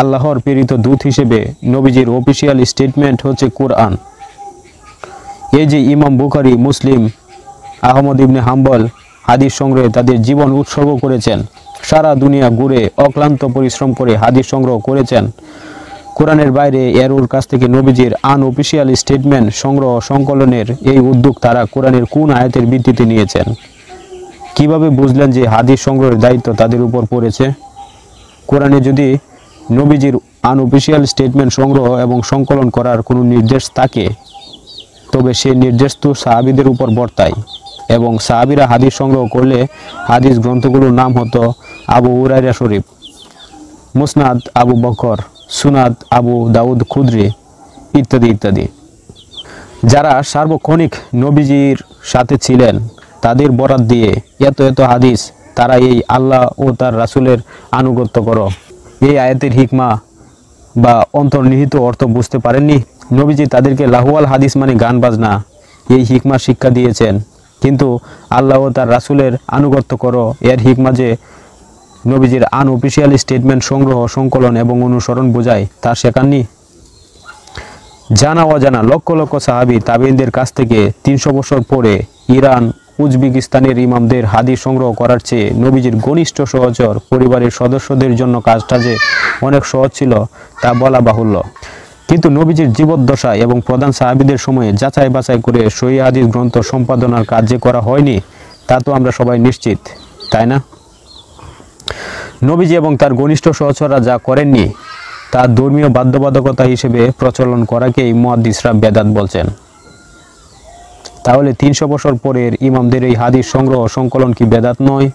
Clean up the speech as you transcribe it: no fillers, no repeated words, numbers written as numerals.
আল্লাহর প্রেরিত দূত হিসেবে নবীজির অফিসিয়াল স্টেটমেন্ট হচ্ছে কোরআন। এই যে ইমাম বুখারী, মুসলিম, আহমদ ইবনে হাম্বল হাদিস সংগ্রহে তাদের জীবন উৎসর্গ করেছেন, সারা দুনিয়া ঘুরে অক্লান্ত পরিশ্রম করে হাদিস সংগ্রহ করেছেন, কোরআনের বাইরে এরুর কাছ থেকে নবীজির আনঅফিসিয়াল স্টেটমেন্ট সংগ্রহ সংকলনের এই উদ্যোগ তারা কোরআনের কোন আয়াতের ভিত্তিতে নিয়েছেন? কিভাবে বুঝলেন যে হাদিস সংগ্রহের দায়িত্ব তাদের উপর পড়েছে? কোরআনে যদি নবীজির আনঅফিসিয়াল স্টেটমেন্ট সংগ্রহ এবং সংকলন করার কোনো নির্দেশ থাকে, তবে সেই নির্দেশ তো সাহাবীদের উপর বর্তায়, এবং সাহাবীরা হাদিস সংগ্রহ করলে হাদিস গ্রন্থগুলোর নাম হতো আবু হুরায়রা শরীফ, মুসনাদ আবু বকর, সুনাদ আবু দাউদ খুদরি ইত্যাদি ইত্যাদি। যারা সার্বক্ষণিক নবীজির সাথে ছিলেন তাদের বরাত দিয়ে এত এত হাদিস, তারা এই আল্লাহ ও তার রাসূলের আনুগত্য করো এই আয়াতের হিকমা বা অন্তর্নিহিত অর্থ বুঝতে পারেননি। নবীজি তাদেরকে লাহুয়াল হাদিস মানে গান বাজনা এই হিকমা শিক্ষা দিয়েছেন, কিন্তু আল্লাহ ও তার রাসূলের আনুগত্য করো এর হিকমা যে নবীজির আনঅফিসিয়াল স্টেটমেন্ট সংগ্রহ সংকলন এবং অনুসরণ বোঝায় তা শেখাননি। জানা অজানা লক্ষ লক্ষ সাহাবী তাবেঈনদের কাছ থেকে 300 বছর পরে ইরান, উজবেকিস্তানের ইমামদের হাদিস সংগ্রহ করার চেয়ে নবীজির ঘনিষ্ঠ সহচর পরিবারের সদস্যদের জন্য কাজটা যে অনেক সহজ ছিল তা বলা বাহুল্য। কিন্তু নবীজির জীবদ্দশায় এবং প্রধান সাহাবীদের সময়ে যাচাই বাছাই করে সহিহ হাদিস গ্রন্থ সম্পাদনার কাজ যে করা হয়নি তা তো আমরা সবাই নিশ্চিত, তাই না? নবীজি এবং তার ঘনিষ্ঠ সহচররা যা করেননি তা ধর্মীয় বাধ্যবাধকতা হিসেবে প্রচলন করাকেই মুহাদ্দিসরা বেদাত বলছেন। তাহলে 300 বছর পরের ইমামদের এই হাদিস সংগ্রহ সংকলন কি বেদাত নয়?